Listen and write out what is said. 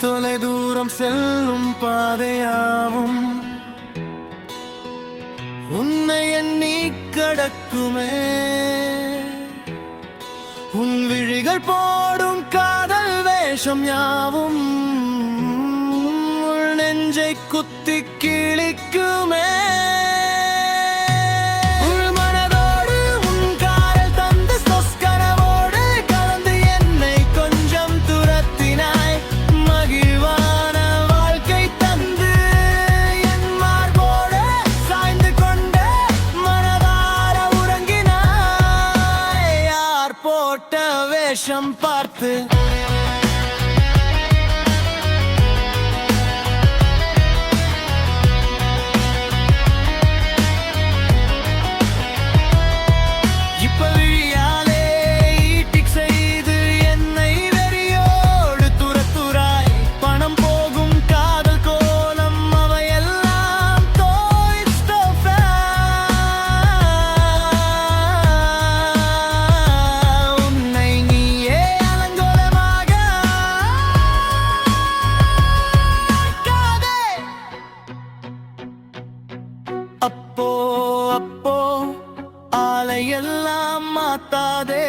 தொலை தூரம் செல்லும் பாதையாவும் உன்னை எண்ணி கடக்குமே. உன் விழிகள் போடும் காதல் வேஷம் யாவும் உள் நெஞ்சை குத்தி கிழிக்குமே. வேஷம் பார்த்து அப்போ அப்போ ஆலையெல்லாம் மாத்தாதே.